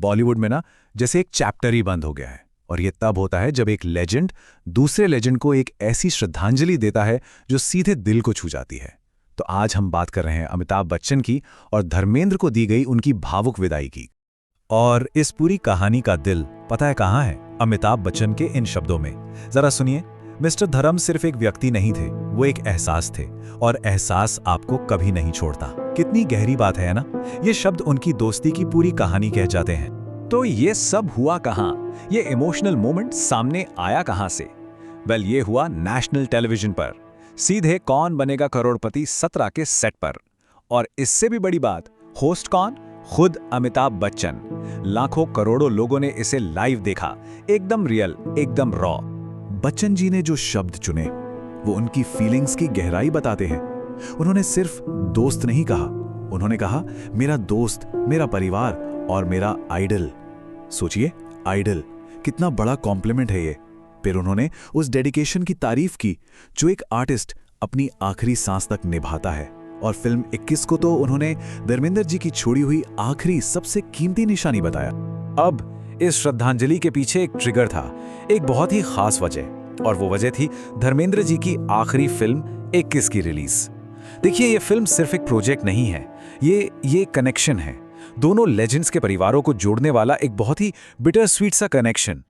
बॉलीवुड में ना जैसे एक चैप्टर ही बंद हो गया है। और ये तब होता है जब एक लेजेंड दूसरे लेजेंड को एक ऐसी श्रद्धांजलि देता है जो सीधे दिल को छू जाती है। तो आज हम बात कर रहे हैं अमिताभ बच्चन की और धर्मेंद्र को दी गई उनकी भावुक विदाई की। और इस पूरी कहानी का दिल पता है कहाँ है? अमिताभ बच्चन के इन शब्दों में। जरा सुनिए, मिस्टर धर्म सिर्फ एक व्यक्ति नहीं थे, वो एक एहसास थे, और एहसास आपको कभी नहीं छोड़ता। कितनी गहरी बात है ना? ये शब्द उनकी दोस्ती की पूरी कहानी कह जाते हैं। तो ये सब हुआ कहाँ? ये इमोशनल मोमेंट सामने आया कहाँ से? वेल, ये हुआ नेशनल टेलीविजन पर, सीधे कौन बनेगा करोड़पति 17 के सेट पर। और इससे भी बड़ी बात, होस्ट कौन? खुद अमिताभ बच्चन। लाखों करोड़ों लोगों ने इसे लाइव देखा, एकदम रियल, एकदम रॉ। बच्चन जी ने जो शब्द चुने वो उनकी फीलिंग्स की गहराई बताते हैं। उन्होंने सिर्फ दोस्त नहीं कहा, उन्होंने कहा मेरा दोस्त, मेरा परिवार और मेरा आइडल। सोचिए, आइडल, कितना बड़ा कॉम्प्लीमेंट है ये। फिर उन्होंने उस डेडिकेशन की तारीफ की जो एक आर्टिस्ट अपनी आखिरी सांस तक निभाता है। और फिल्म 21 को तो उन्होंने धर्मेंद्र जी की छोड़ी हुई आखिरी सबसे कीमती निशानी बताया। अब इस श्रद्धांजलि के पीछे एक ट्रिगर था, एक बहुत ही खास वजह, और वो वजह थी धर्मेंद्र जी की आखिरी फिल्म 21 की रिलीज। देखिए, ये फिल्म सिर्फ एक प्रोजेक्ट नहीं है, ये कनेक्शन है। दोनों लेजेंड्स के परिवारों को जोड़ने वाला एक बहुत ही बिटर स्वीट सा कनेक्शन।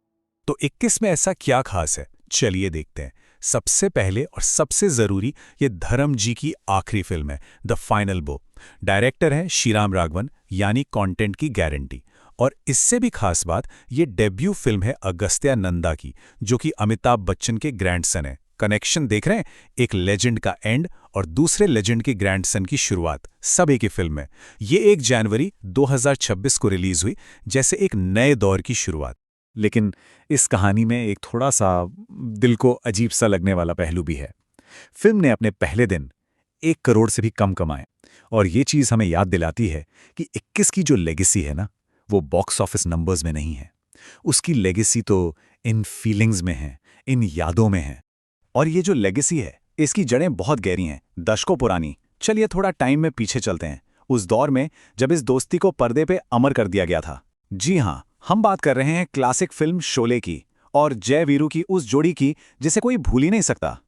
तो 21 में ऐसा क्या खास है? चलिए देखते हैं। सबसे पहले और सबसे जरूरी, ये धर्म जी की आखिरी फिल्म है, द फाइनल बो। डायरेक्टर है श्रीराम राघवन, यानी कंटेंट की गारंटी। और इससे भी खास बात, ये डेब्यू फिल्म है अगस्त्या नंदा की, जो कि अमिताभ बच्चन के ग्रैंडसन है। कनेक्शन देख रहे हैं? एक लेजेंड का एंड और दूसरे लेजेंड के ग्रैंडसन की शुरुआत, सब एक ही फिल्म में। ये 1 जनवरी 2026 को रिलीज हुई, जैसे एक नए दौर की शुरुआत। लेकिन इस कहानी में एक थोड़ा सा दिल को अजीब सा लगने वाला पहलू भी है। फिल्म ने अपने पहले दिन 1 करोड़ से भी कम कमाए, और ये चीज़ हमें याद दिलाती है कि 21 की जो लेगेसी है ना, वो बॉक्स ऑफिस नंबर्स में नहीं है। उसकी लेगेसी तो इन फीलिंग्स में है, इन यादों में है। और ये जो लेगेसी है, इसकी जड़ें बहुत गहरी हैं, दशकों पुरानी। चलिए थोड़ा टाइम में पीछे चलते हैं, उस दौर में जब इस दोस्ती को पर्दे पे अमर कर दिया गया था। जी हाँ, हम बात कर रहे हैं क्लासिक फिल्म शोले की और जय वीरू की उस जोड़ी की जिसे कोई भूल ही नहीं सकता।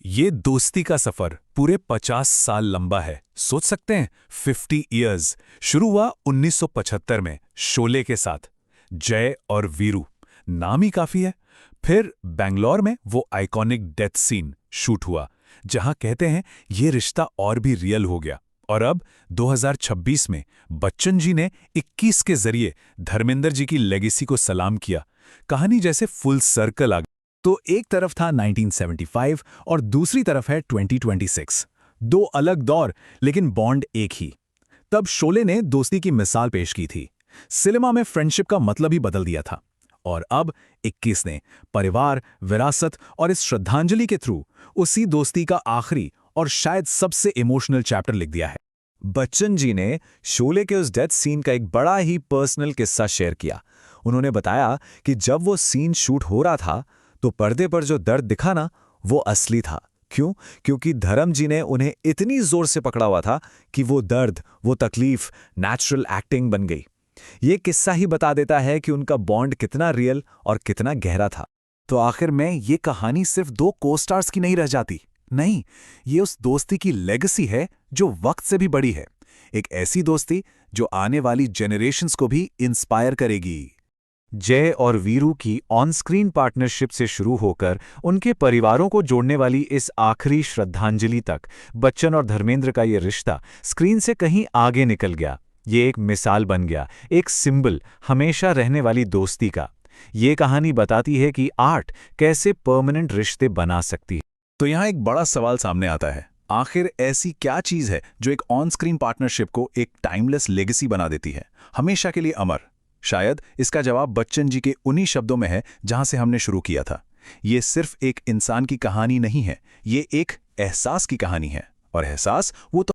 ये दोस्ती का सफर पूरे 50 साल लंबा है। सोच सकते हैं, 50 इयर्स। शुरू हुआ 1975 में शोले के साथ, जय और वीरू, नाम ही काफी है। फिर बेंगलोर में वो आइकॉनिक डेथ सीन शूट हुआ, जहां कहते हैं ये रिश्ता और भी रियल हो गया। और अब 2026 में बच्चन जी ने 21 के जरिए धर्मेंद्र जी की लेगेसी को सलाम किया। कहानी जैसे फुल सर्कल आ गई। तो एक तरफ था 1975 और दूसरी तरफ है 2026। 2 अलग दौर, लेकिन बॉन्ड एक ही। तब शोले ने दोस्ती की मिसाल पेश की थी, सिनेमा में फ्रेंडशिप का मतलब ही बदल दिया था। और अब 21 ने परिवार, विरासत और इस श्रद्धांजलि के थ्रू उसी दोस्ती का आखिरी और शायद सबसे इमोशनल चैप्टर लिख दिया है। बच्चन जी ने शोले के उस डेथ सीन का एक बड़ा ही पर्सनल किस्सा शेयर किया। उन्होंने बताया कि जब वो सीन शूट हो रहा था तो पर्दे पर जो दर्द दिखा ना, वो असली था। क्यों? क्योंकि धर्म जी ने उन्हें इतनी जोर से पकड़ा हुआ था कि वो दर्द, वो तकलीफ नेचुरल एक्टिंग बन गई। ये किस्सा ही बता देता है कि उनका बॉन्ड कितना रियल और कितना गहरा था। तो आखिर में ये कहानी सिर्फ 2 को-स्टार्स की नहीं रह जाती। नहीं, ये उस दोस्ती की लेगेसी है जो वक्त से भी बड़ी है। एक ऐसी दोस्ती जो आने वाली जेनरेशंस को भी इंस्पायर करेगी। जय और वीरू की ऑन स्क्रीन पार्टनरशिप से शुरू होकर उनके परिवारों को जोड़ने वाली इस आखिरी श्रद्धांजलि तक बच्चन और धर्मेंद्र का ये रिश्ता स्क्रीन से कहीं आगे निकल गया। ये एक मिसाल बन गया, एक सिंबल हमेशा रहने वाली दोस्ती का। ये कहानी बताती है कि आर्ट कैसे परमानेंट रिश्ते बना सकती है। तो यहाँ एक बड़ा सवाल सामने आता है, आखिर ऐसी क्या चीज है जो एक ऑन स्क्रीन पार्टनरशिप को एक टाइमलेस लेगेसी बना देती है, हमेशा के लिए अमर? शायद इसका जवाब बच्चन जी के उन्हीं शब्दों में है जहां से हमने शुरू किया था। ये सिर्फ एक इंसान की कहानी नहीं है, ये एक एहसास की कहानी है। और एहसास वो तो